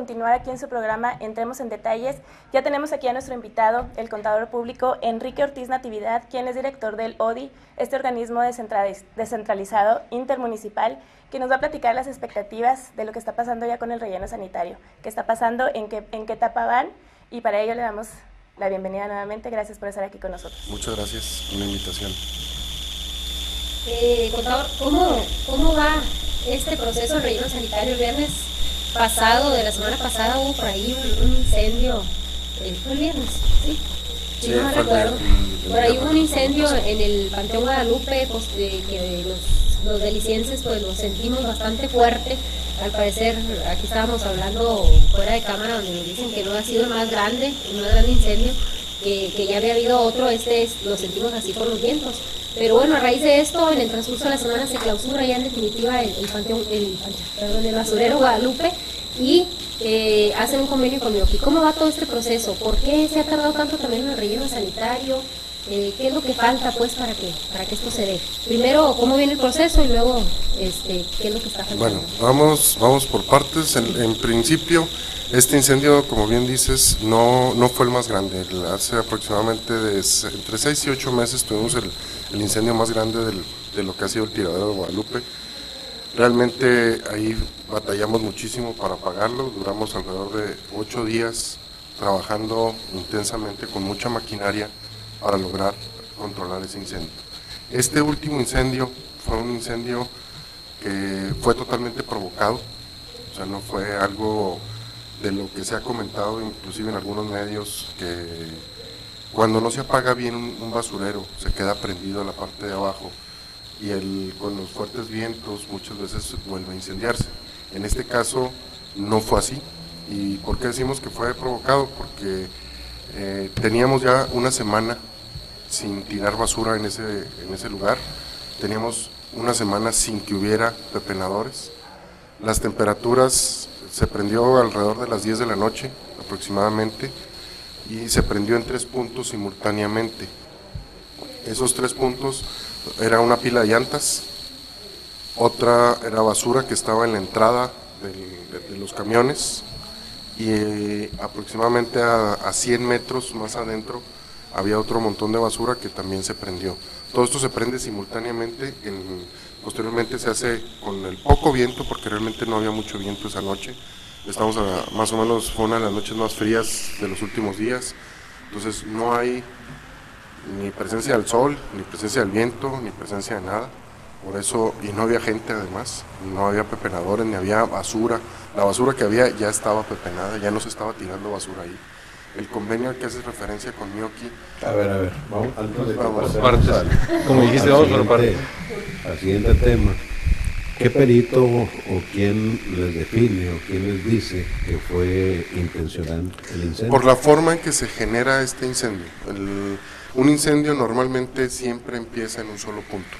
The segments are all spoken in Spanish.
continuar aquí en su programa Entremos en Detalles. Ya tenemos aquí a nuestro invitado, el contador público Enrique Ortiz Natividad, quien es director del ODI, este organismo descentralizado intermunicipal, que nos va a platicar las expectativas de lo que está pasando ya con el relleno sanitario, qué está pasando, en qué etapa van, y para ello le damos la bienvenida nuevamente. Gracias por estar aquí con nosotros. Muchas gracias por la invitación. Contador, ¿cómo va este proceso del relleno sanitario? El viernes pasado, de la semana pasada, hubo por ahí un incendio. ¿Fue el viernes? Sí, no me recuerdo. Por ahí hubo un incendio en el Panteón Guadalupe, pues, que los delicienses pues lo sentimos bastante fuerte. Al parecer, aquí estábamos hablando fuera de cámara, donde nos dicen que no ha sido el más grande incendio, que ya había habido otro, lo sentimos así por los vientos. Pero bueno, a raíz de esto, en el transcurso de la semana se clausura ya en definitiva el basurero Guadalupe, y hacen un convenio con Mioki. ¿Cómo va todo este proceso? ¿Por qué se ha tardado tanto también en el relleno sanitario? ¿Qué es lo que falta pues para que esto se dé? Primero, ¿cómo viene el proceso? Y luego, ¿qué es lo que está faltando? Bueno, vamos por partes. En principio, este incendio, como bien dices, no fue el más grande. Hace aproximadamente entre 6 y 8 meses tuvimos el incendio más grande de lo que ha sido el tiradero de Guadalupe. Realmente ahí batallamos muchísimo para apagarlo. Duramos alrededor de 8 días trabajando intensamente con mucha maquinaria para lograr controlar ese incendio. Este último incendio fue un incendio que fue totalmente provocado, o sea, no fue algo de lo que se ha comentado inclusive en algunos medios, que cuando no se apaga bien un basurero se queda prendido en la parte de abajo y con los fuertes vientos muchas veces vuelve a incendiarse. En este caso no fue así. ¿Y por qué decimos que fue provocado? Porque teníamos ya una semana sin tirar basura en ese lugar, teníamos una semana sin que hubiera pepenadores. Las temperaturas, se prendió alrededor de las 10 de la noche aproximadamente, y se prendió en 3 puntos simultáneamente. Esos 3 puntos era una pila de llantas, otra era basura que estaba en la entrada de los camiones, y aproximadamente a 100 metros más adentro había otro montón de basura que también se prendió. Todo esto se prende simultáneamente, posteriormente se hace con el poco viento, porque realmente no había mucho viento esa noche. Estamos más o menos, fue una de las noches más frías de los últimos días, entonces no hay ni presencia del sol, ni presencia del viento, ni presencia de nada. Por eso, y no había gente además, no había pepenadores, ni había basura. La basura que había ya estaba pepenada, ya no se estaba tirando basura ahí. El convenio al que hace referencia con Mioki. A ver, vamos, antes de que pasemos como dijiste, vamos por partes. Al siguiente tema, ¿qué perito o quién les define o quién les dice que fue intencional el incendio? Por la forma en que se genera este incendio. Un incendio normalmente siempre empieza en un solo punto.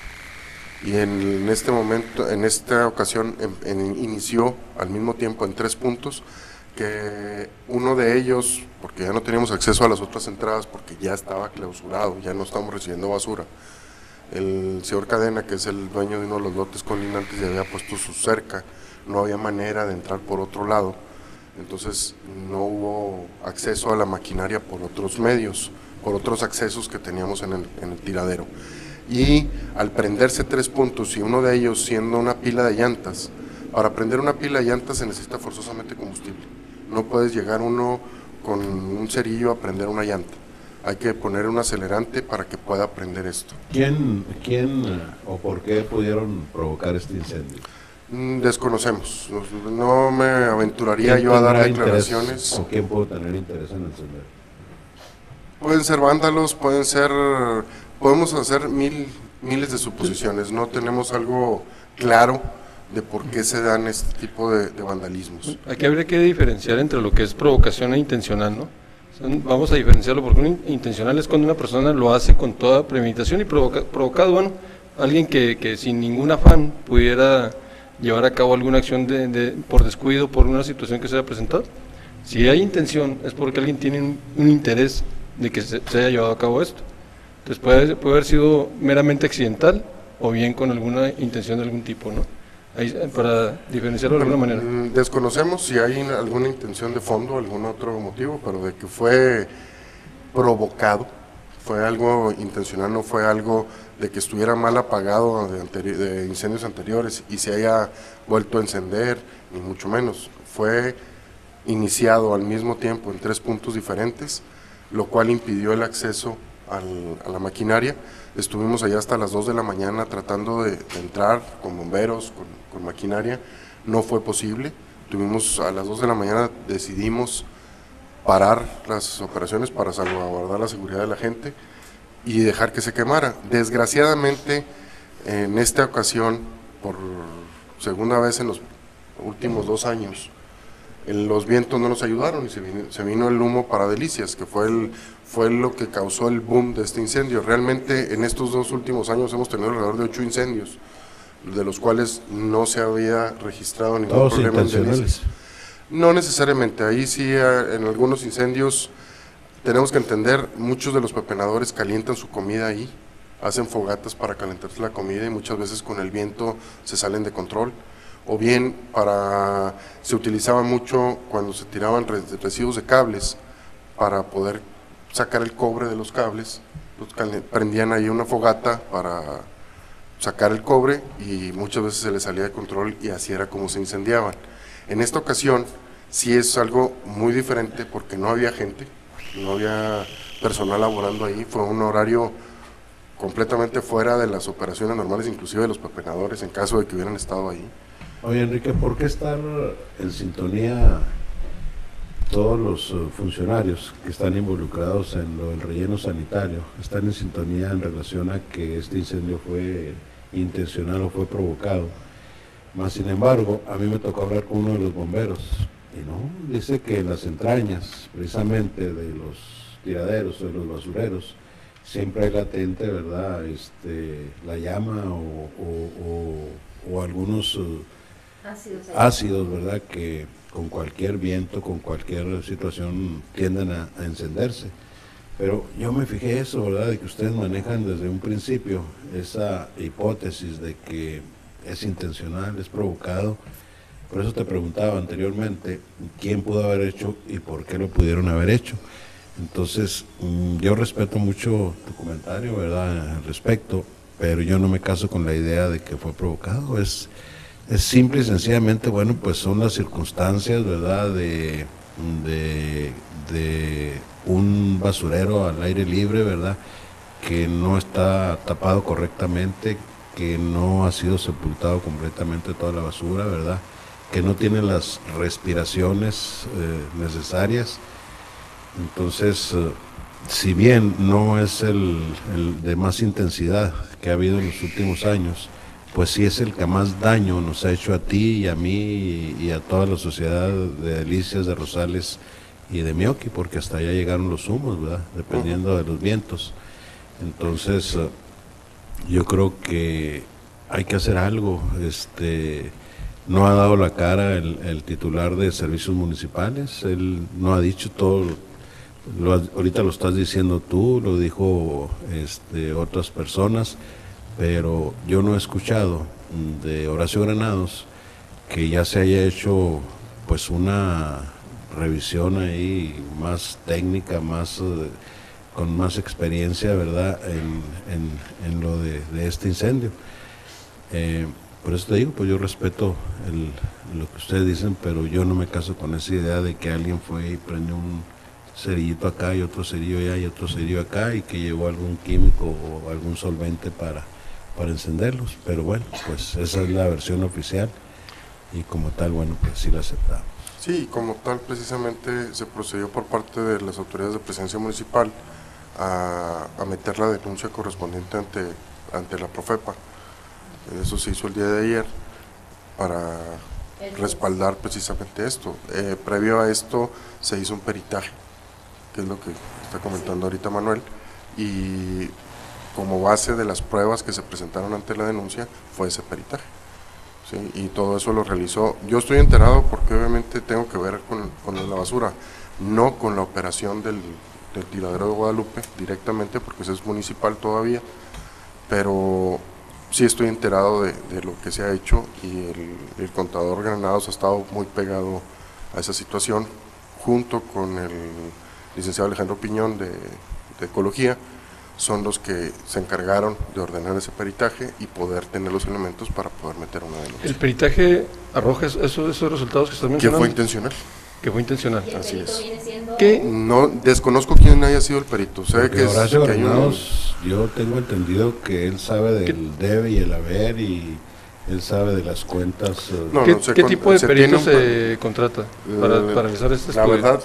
Y en este momento, en esta ocasión, inició al mismo tiempo en 3 puntos, que uno de ellos, porque ya no teníamos acceso a las otras entradas, porque ya estaba clausurado, ya no estábamos recibiendo basura. El señor Cadena, que es el dueño de uno de los lotes colindantes, ya había puesto su cerca, no había manera de entrar por otro lado, entonces no hubo acceso a la maquinaria por otros medios, por otros accesos que teníamos en el tiradero. Y al prenderse 3 puntos, y uno de ellos siendo una pila de llantas, para prender una pila de llantas se necesita forzosamente combustible. No puedes llegar uno con un cerillo a prender una llanta. Hay que poner un acelerante para que pueda prender esto. ¿Quién o por qué pudieron provocar este incendio? Desconocemos. No me aventuraría yo a dar declaraciones. ¿O quién puede tener interés en encender? Pueden ser vándalos, podemos hacer miles de suposiciones. No tenemos algo claro de por qué se dan este tipo de vandalismos. Aquí habría que diferenciar entre lo que es provocación e intencional, ¿no? Vamos a diferenciarlo, porque un intencional es cuando una persona lo hace con toda premeditación, y provocado, bueno, alguien que sin ningún afán pudiera llevar a cabo alguna acción por descuido, por una situación que se haya presentado. Si hay intención, es porque alguien tiene un interés de que se haya llevado a cabo esto. Entonces puede haber sido meramente accidental, o bien con alguna intención de algún tipo, ¿no? para diferenciarlo de alguna manera. Desconocemos si hay alguna intención de fondo, algún otro motivo, pero de que fue provocado, fue algo intencional, no fue algo de que estuviera mal apagado de incendios anteriores y se haya vuelto a encender, ni mucho menos. Fue iniciado al mismo tiempo en 3 puntos diferentes, lo cual impidió el acceso a la maquinaria. Estuvimos allá hasta las 2 de la mañana tratando de entrar con bomberos, con maquinaria, no fue posible. A las 2 de la mañana decidimos parar las operaciones para salvaguardar la seguridad de la gente y dejar que se quemara. Desgraciadamente, en esta ocasión, por segunda vez en los últimos 2 años, los vientos no nos ayudaron y se vino el humo para Delicias, que fue lo que causó el boom de este incendio. Realmente en estos 2 últimos años hemos tenido alrededor de 8 incendios, de los cuales no se había registrado ningún problema en Delicias. No necesariamente, ahí sí en algunos incendios tenemos que entender, muchos de los pepenadores calientan su comida ahí, hacen fogatas para calentarse la comida y muchas veces con el viento se salen de control. O bien se utilizaba mucho cuando se tiraban residuos de cables para poder sacar el cobre de los cables, prendían ahí una fogata para sacar el cobre y muchas veces se les salía de control y así era como se incendiaban. En esta ocasión sí es algo muy diferente porque no había gente, no había personal laborando ahí, fue un horario completamente fuera de las operaciones normales, inclusive de los pepenadores en caso de que hubieran estado ahí. Oye, Enrique, ¿por qué estar en sintonía todos los funcionarios que están involucrados en lo del relleno sanitario? Están en sintonía en relación a que este incendio fue intencional o fue provocado. Más sin embargo, a mí me tocó hablar con uno de los bomberos y no, dice que en las entrañas precisamente de los tiraderos o de los basureros siempre hay latente, ¿verdad? La llama o algunos ácidos, ¿verdad? Que con cualquier viento, con cualquier situación tienden a encenderse. Pero yo me fijé eso, ¿verdad? De que ustedes manejan desde un principio esa hipótesis de que es intencional, es provocado. Por eso te preguntaba anteriormente quién pudo haber hecho y por qué lo pudieron haber hecho. Entonces, yo respeto mucho tu comentario, ¿verdad?, al respecto, pero yo no me caso con la idea de que fue provocado. Es simple y sencillamente, bueno, pues son las circunstancias, ¿verdad?, de un basurero al aire libre, ¿verdad?, que no está tapado correctamente, que no ha sido sepultado completamente toda la basura, ¿verdad?, que no tiene las respiraciones necesarias. Entonces, si bien no es el de más intensidad que ha habido en los últimos años, pues sí es el que más daño nos ha hecho a ti y a mí y a toda la sociedad de Delicias, de Rosales y de Meoqui, porque hasta allá llegaron los humos, ¿verdad?, dependiendo de los vientos. Entonces, yo creo que hay que hacer algo. No ha dado la cara el titular de servicios municipales, él no ha dicho todo, ahorita lo estás diciendo tú, lo dijo otras personas, pero yo no he escuchado de Horacio Granados que ya se haya hecho pues una revisión ahí más técnica, con más experiencia, ¿verdad?, en lo de este incendio. Por eso te digo, pues yo respeto lo que ustedes dicen, pero yo no me caso con esa idea de que alguien fue y prendió un cerillito acá y otro cerillo allá y otro cerillo acá y que llevó algún químico o algún solvente para encenderlos. Pero bueno, pues esa es la versión oficial y como tal, bueno, pues sí la aceptamos. Sí, como tal precisamente se procedió por parte de las autoridades de presencia municipal a meter la denuncia correspondiente ante la Profepa. Eso se hizo el día de ayer para respaldar precisamente esto. Previo a esto se hizo un peritaje, que es lo que está comentando ahorita Manuel, y como base de las pruebas que se presentaron ante la denuncia fue ese peritaje, ¿sí? Y todo eso lo realizó. Yo estoy enterado porque obviamente tengo que ver con la basura, no con la operación del tiradero de Guadalupe directamente, porque eso es municipal todavía, pero sí estoy enterado de lo que se ha hecho, y el contador Granados ha estado muy pegado a esa situación, junto con el licenciado Alejandro Piñón de Ecología. Son los que se encargaron de ordenar ese peritaje y poder tener los elementos para poder meter una denuncia. ¿El peritaje arroja esos resultados que estás mencionando? Que fue intencional. Que fue intencional. Y el Así perito es. viene siendo ¿Qué? No, desconozco quién haya sido el perito. Sé Porque que, Horacio que hay un... Granados, yo tengo entendido que él sabe del debe y el haber, y él sabe de las cuentas. No, ¿Qué, no sé qué tipo de se perito tiene se contrata para realizar este La estudio? verdad,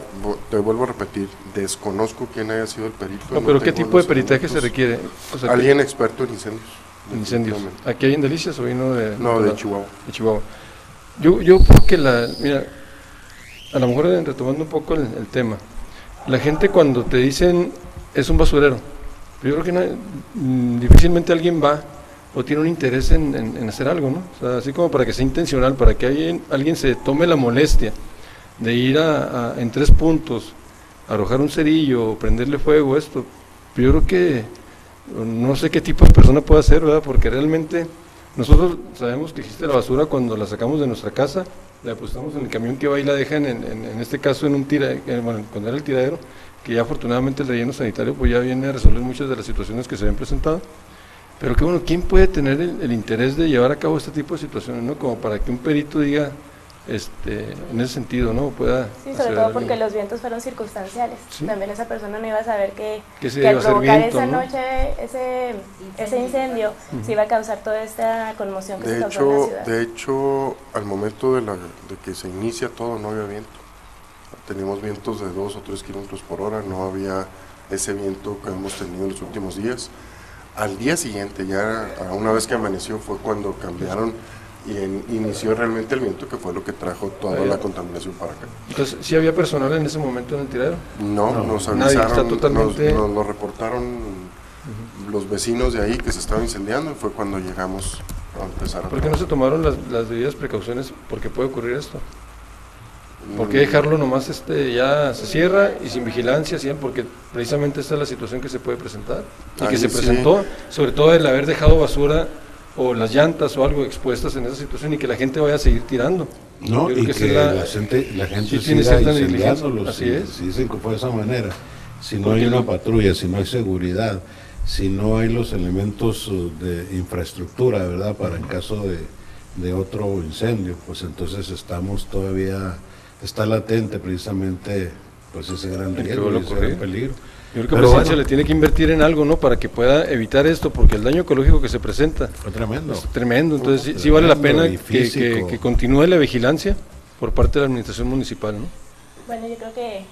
te vuelvo a repetir, desconozco quién haya sido el perito. No, pero ¿qué tengo tipo de los peritaje se elementos. requiere? O sea, Alguien experto en incendios. incendios. definitivamente. ¿Aquí hay en Delicias o vino de...? No, de Chihuahua. De Chihuahua. Yo porque mira, a lo mejor retomando un poco el tema, la gente cuando te dicen es un basurero, yo creo que difícilmente alguien va o tiene un interés en hacer algo, ¿no? O sea, así como para que sea intencional, para que alguien se tome la molestia de ir en 3 puntos, arrojar un cerillo, o prenderle fuego, esto, yo creo que no sé qué tipo de persona puede hacer, ¿verdad? Porque realmente nosotros sabemos que existe la basura cuando la sacamos de nuestra casa, la depositamos en el camión que va y la dejan, en este caso en un bueno, cuando era el tiradero, que ya afortunadamente el relleno sanitario pues ya viene a resolver muchas de las situaciones que se habían presentado. Pero que bueno, ¿quién puede tener el interés de llevar a cabo este tipo de situaciones, ¿no? Como para que un perito diga, en ese sentido, ¿no? Pueda Sí, sobre todo porque los vientos fueron circunstanciales. Sí. También esa persona no iba a saber que se al iba a hacer provocar viento, esa ¿no? noche ese incendio, se iba a causar toda esta conmoción que se causó en la ciudad. De hecho, al momento de que se inicia todo, no había viento. Teníamos vientos de 2 o 3 kilómetros por hora, no había ese viento que hemos tenido en los últimos días. Al día siguiente, ya una vez que amaneció, fue cuando cambiaron y inició realmente el viento, que fue lo que trajo toda la contaminación para acá. Entonces, ¿sí había personal en ese momento en el tiradero? No, nos nadie, avisaron, está totalmente... nos reportaron los vecinos de ahí que se estaba incendiando, y fue cuando llegamos a empezar a... ¿Por qué no se tomaron las debidas precauciones? Porque puede ocurrir esto. ¿Por qué dejarlo nomás ya se cierra y sin vigilancia? ¿Sí? Porque precisamente esta es la situación que se puede presentar y que se presentó, sobre todo el haber dejado basura o las llantas o algo expuestas en esa situación y que la gente vaya a seguir tirando. No, y que la gente sí tiene siga cierta incendiándolos, así es. si dicen que fue de esa manera, si no hay una patrulla, si no hay seguridad, si no hay los elementos de infraestructura, ¿verdad?, para en caso de otro incendio, pues entonces está latente precisamente pues ese gran riesgo, ese gran peligro. Yo creo que Presidencia le tiene que invertir en algo, ¿no?, para que pueda evitar esto, porque el daño ecológico que se presenta fue tremendo. Es tremendo, entonces sí vale la pena que continúe la vigilancia por parte de la administración municipal, ¿no? Bueno, yo creo que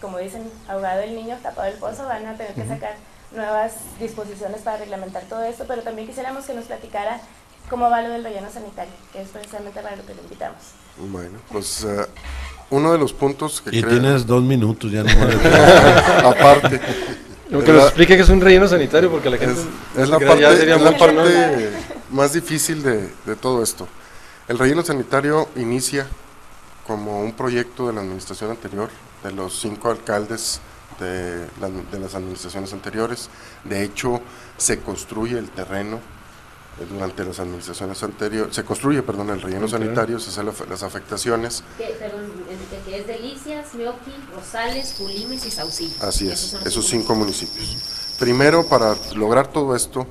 como dicen, ahogado el niño, tapado el pozo, van a tener que sacar nuevas disposiciones para reglamentar todo esto, pero también quisiéramos que nos platicara cómo va lo del relleno sanitario, que es precisamente para lo que le invitamos. Bueno, pues uno de los puntos que tienes 2 minutos, ya no más. Aparte. Lo que nos explique que es un relleno sanitario, porque la gente... Es la parte más difícil de todo esto. El relleno sanitario inicia como un proyecto de la administración anterior, de los 5 alcaldes de las administraciones anteriores. De hecho, se construye el terreno durante las administraciones anteriores, se construye, el relleno sanitario, se hacen las afectaciones. Que es Delicias, Meoqui, Rosales, Pulimes y Saucillo. Así es, esos 5 municipios. Primero, para lograr todo esto,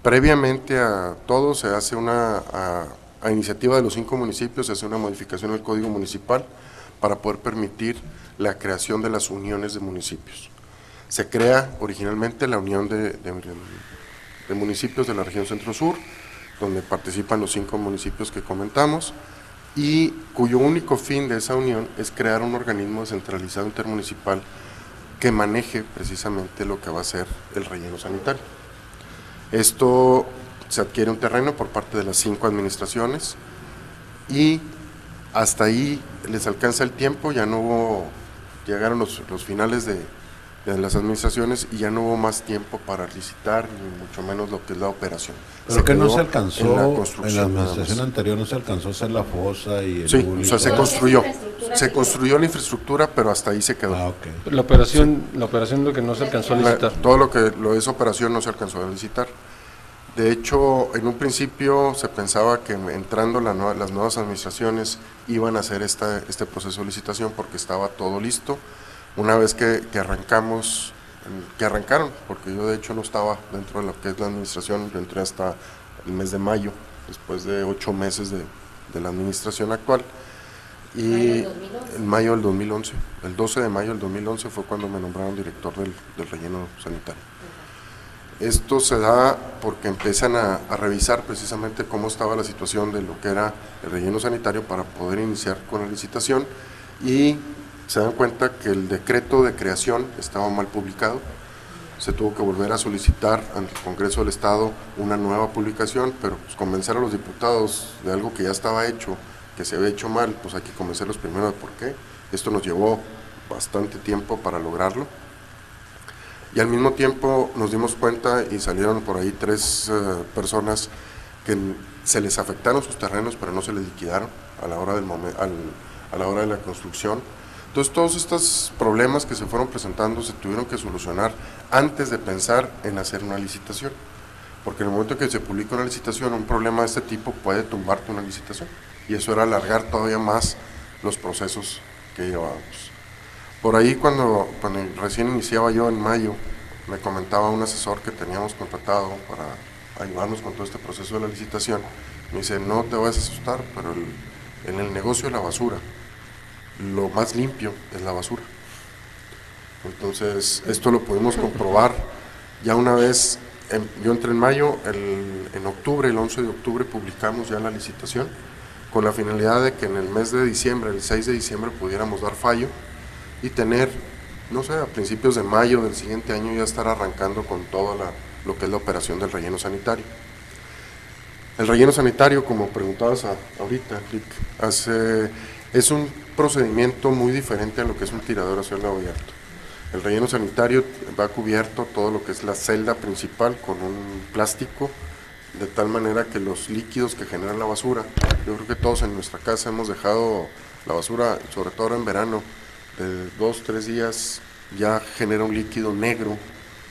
previamente a todo se hace a iniciativa de los 5 municipios, se hace una modificación al Código Municipal para poder permitir la creación de las uniones de municipios. Se crea originalmente la unión de municipios de la región Centro-Sur, donde participan los 5 municipios que comentamos, y cuyo único fin de esa unión es crear un organismo descentralizado intermunicipal que maneje precisamente lo que va a ser el relleno sanitario. Esto se adquiere un terreno por parte de las 5 administraciones y hasta ahí les alcanza el tiempo, llegaron los finales de las administraciones y ya no hubo más tiempo para licitar, ni mucho menos lo que es la operación. Pero que no se alcanzó, en la administración anterior no se alcanzó a hacer la fosa y el o sea, se construyó la infraestructura, pero hasta ahí se quedó. Okay. La operación lo que no se alcanzó a licitar. Todo lo es operación no se alcanzó a licitar. De hecho, en un principio se pensaba que entrando las nuevas administraciones iban a hacer este proceso de licitación porque estaba todo listo. Una vez que arrancaron, porque yo de hecho no estaba dentro de lo que es la administración, yo entré hasta el mes de mayo, después de 8 meses de la administración actual. Y en mayo del 2011, el 12 de mayo del 2011 fue cuando me nombraron director del relleno sanitario. Esto se da porque empiezan a revisar precisamente cómo estaba la situación de lo que era el relleno sanitario para poder iniciar con la licitación, y se dan cuenta que el decreto de creación estaba mal publicado. Se tuvo que volver a solicitar ante el Congreso del Estado una nueva publicación, pero pues convencer a los diputados de algo que ya estaba hecho, que se había hecho mal, pues hay que convencerlos primero de por qué. Esto nos llevó bastante tiempo para lograrlo. Y al mismo tiempo nos dimos cuenta y salieron por ahí 3 personas que se les afectaron sus terrenos, pero no se les liquidaron a la hora de la construcción. Entonces todos estos problemas que se fueron presentando se tuvieron que solucionar antes de pensar en hacer una licitación, porque en el momento que se publica una licitación, un problema de este tipo puede tumbarte una licitación, y eso era alargar todavía más los procesos que llevábamos. Por ahí cuando recién iniciaba yo en mayo, me comentaba un asesor que teníamos contratado para ayudarnos con todo este proceso de la licitación, me dice: no te vayas a asustar, pero en el negocio de la basura, lo más limpio es la basura. Entonces esto lo pudimos comprobar ya una vez. Yo entré en mayo, en octubre, el 11 de octubre publicamos ya la licitación, con la finalidad de que en el mes de diciembre, el 6 de diciembre, pudiéramos dar fallo y tener, no sé, a principios de mayo del siguiente año ya estar arrancando con todo lo que es la operación del relleno sanitario. El relleno sanitario, como preguntabas ahorita, Rick, es un procedimiento muy diferente a lo que es un tirador a cielo abierto. El relleno sanitario va cubierto todo lo que es la celda principal con un plástico, de tal manera que los líquidos que generan la basura, yo creo que todos en nuestra casa hemos dejado la basura, sobre todo ahora en verano, de 2-3 días, ya genera un líquido negro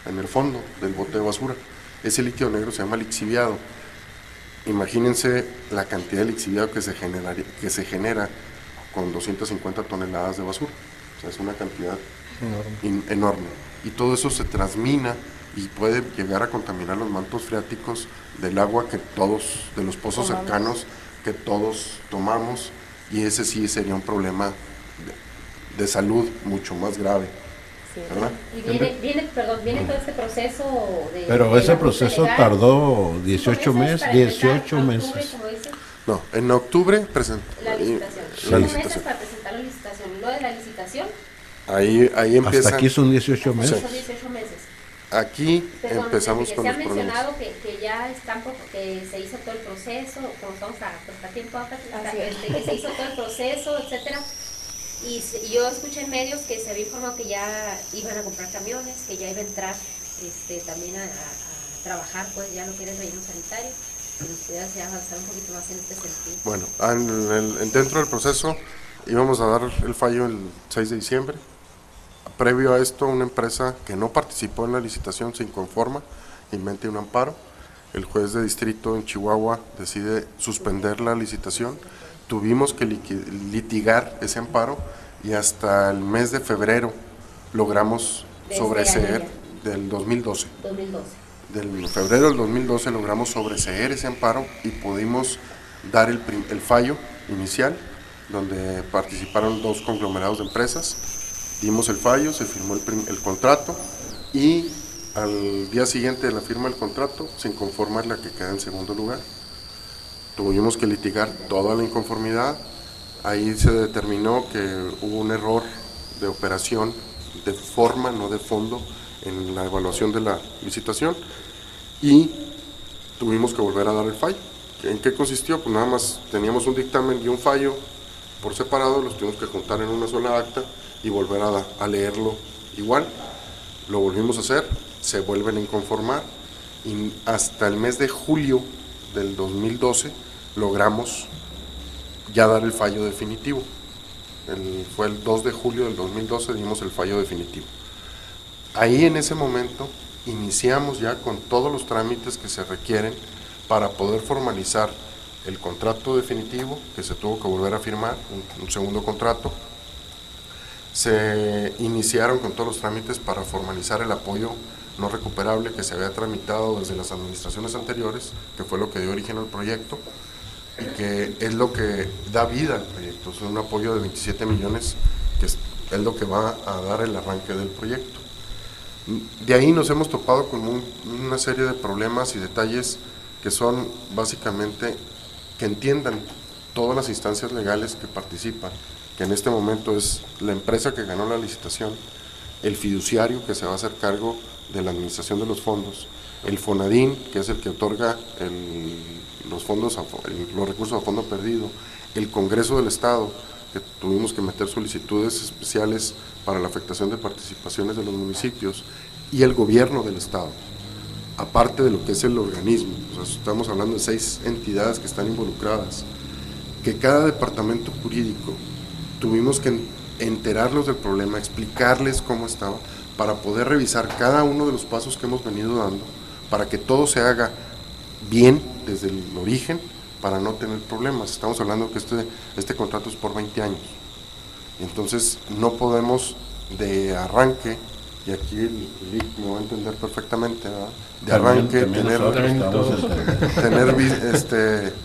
en el fondo del bote de basura. Ese líquido negro se llama lixiviado. Imagínense la cantidad de lixiviado que se genera con 250 toneladas de basura. O sea, es una cantidad enorme. Y todo eso se transmina y puede llegar a contaminar los mantos freáticos del agua de los pozos cercanos que todos tomamos, y ese sí sería un problema de salud mucho más grave. Sí. ¿Verdad? Y viene todo este proceso de... Pero ese proceso tardó 18 meses. 18 meses. No, en octubre la licitación. La licitación. Meses para presentar la licitación. Lo de la licitación. Ahí empieza. Hasta aquí son 18 meses. Son 18 meses. Aquí empezamos con los problemas. Se ha mencionado que ya están, que se hizo todo el proceso, como estamos a tiempo, que se hizo todo el proceso, etcétera. Y yo escuché en medios que se había informado que ya iban a comprar camiones, que ya iba a entrar también a trabajar, pues ya lo que era el relleno sanitario, que nos pudieras ya avanzar un poquito más en este sentido. Bueno, dentro del proceso íbamos a dar el fallo el 6 de diciembre. Previo a esto, una empresa que no participó en la licitación se inconforma, inventa un amparo. El juez de distrito en Chihuahua decide suspender la licitación. Tuvimos que litigar ese amparo y hasta el mes de febrero logramos sobreseer del 2012. Del febrero del 2012 logramos sobreseer ese amparo y pudimos dar el fallo inicial, donde participaron 2 conglomerados de empresas. Dimos el fallo, se firmó el contrato, y al día siguiente de la firma del contrato, se inconforma la que queda en segundo lugar. Tuvimos que litigar toda la inconformidad. Ahí se determinó que hubo un error de operación, de forma, no de fondo, en la evaluación de la licitación, y tuvimos que volver a dar el fallo. ¿En qué consistió? Pues nada más teníamos un dictamen y un fallo por separado, los tuvimos que juntar en una sola acta y volver a leerlo igual. Lo volvimos a hacer, se vuelven a inconformar, y hasta el mes de julio del 2012 logramos ya dar el fallo definitivo. Fue el 2 de julio del 2012 dimos el fallo definitivo. Ahí en ese momento iniciamos ya con todos los trámites que se requieren para poder formalizar el contrato definitivo, que se tuvo que volver a firmar, un segundo contrato. Se iniciaron con todos los trámites para formalizar el apoyo no recuperable que se había tramitado desde las administraciones anteriores, que fue lo que dio origen al proyecto y que es lo que da vida al proyecto. Es un apoyo de 27 millones que es lo que va a dar el arranque del proyecto. De ahí nos hemos topado con una serie de problemas y detalles que son básicamente que entiendan todas las instancias legales que participan, que en este momento es la empresa que ganó la licitación, el fiduciario que se va a hacer cargo de la administración de los fondos, el FONADIN, que es el que otorga los recursos a fondo perdido, el Congreso del Estado, que tuvimos que meter solicitudes especiales para la afectación de participaciones de los municipios, y el gobierno del Estado, aparte de lo que es el organismo. O sea, estamos hablando de 6 entidades que están involucradas, que cada departamento jurídico tuvimos que enterarlos del problema, explicarles cómo estaba, para poder revisar cada uno de los pasos que hemos venido dando, para que todo se haga bien desde el origen, para no tener problemas. Estamos hablando que este contrato es por 20 años, entonces no podemos de arranque, y aquí el LIC me va a entender perfectamente, ¿verdad? De arranque tener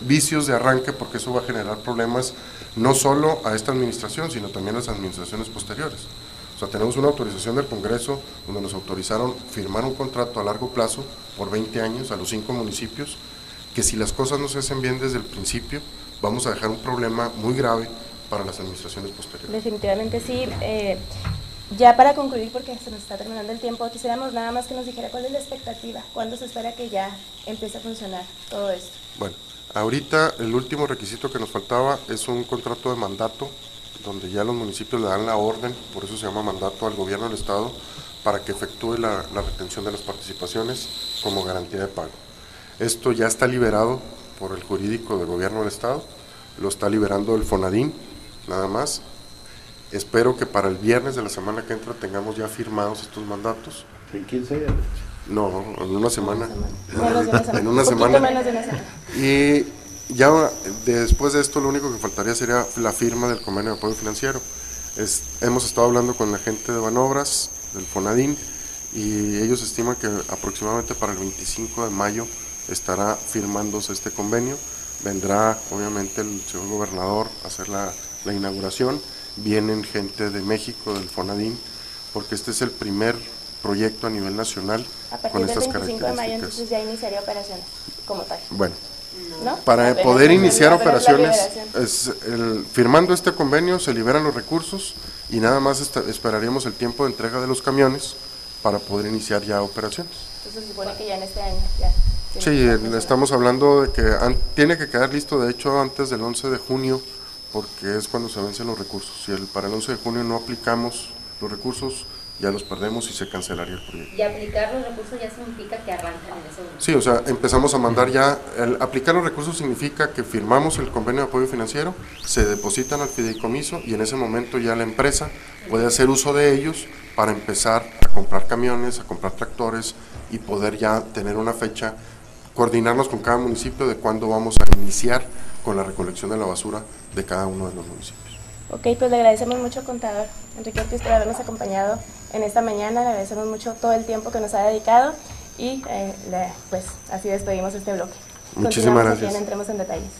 vicios de arranque, porque eso va a generar problemas no solo a esta administración, sino también a las administraciones posteriores. O sea, tenemos una autorización del Congreso donde nos autorizaron firmar un contrato a largo plazo por 20 años a los 5 municipios, que si las cosas no se hacen bien desde el principio, vamos a dejar un problema muy grave para las administraciones posteriores. Definitivamente sí. Ya para concluir, porque se nos está terminando el tiempo, quisiéramos nada más que nos dijera cuál es la expectativa, cuándo se espera que ya empiece a funcionar todo esto. Bueno, ahorita el último requisito que nos faltaba es un contrato de mandato, donde ya los municipios le dan la orden, por eso se llama mandato al gobierno del Estado, para que efectúe la retención de las participaciones como garantía de pago. Esto ya está liberado por el jurídico del gobierno del Estado, lo está liberando el FONADIN, nada más. Espero que para el viernes de la semana que entra tengamos ya firmados estos mandatos. ¿En 15 días? No, en una semana. En una semana. Menos de una semana. Y ya después de esto lo único que faltaría sería la firma del convenio de apoyo financiero. Hemos estado hablando con la gente de Banobras, del FONADIN, y ellos estiman que aproximadamente para el 25 de mayo estará firmándose este convenio. Vendrá obviamente el señor gobernador a hacer la inauguración. Vienen gente de México, del FONADIN, porque este es el primer proyecto a nivel nacional con estas características. A partir del 25 de mayo entonces ya iniciaría operaciones como tal. Bueno, ¿no? Para poder iniciar operaciones, firmando este convenio se liberan los recursos y nada más esperaríamos el tiempo de entrega de los camiones para poder iniciar ya operaciones. Entonces se supone que ya en este año ya. Sí, estamos hablando de que tiene que quedar listo, de hecho, antes del 11 de junio, porque es cuando se vencen los recursos. Si para el 11 de junio no aplicamos los recursos, ya los perdemos y se cancelaría el proyecto. ¿Y aplicar los recursos ya significa que arrancan en ese momento? Sí, o sea, empezamos a mandar ya, aplicar los recursos significa que firmamos el convenio de apoyo financiero, se depositan al fideicomiso y en ese momento ya la empresa puede hacer uso de ellos para empezar a comprar camiones, a comprar tractores y poder ya tener una fecha, coordinarnos con cada municipio de cuándo vamos a iniciar con la recolección de la basura de cada uno de los municipios. Ok, pues le agradecemos mucho, contador Enrique Ortiz, por habernos acompañado en esta mañana. Le agradecemos mucho todo el tiempo que nos ha dedicado y pues así despedimos este bloque. Muchísimas gracias. Entremos en detalles.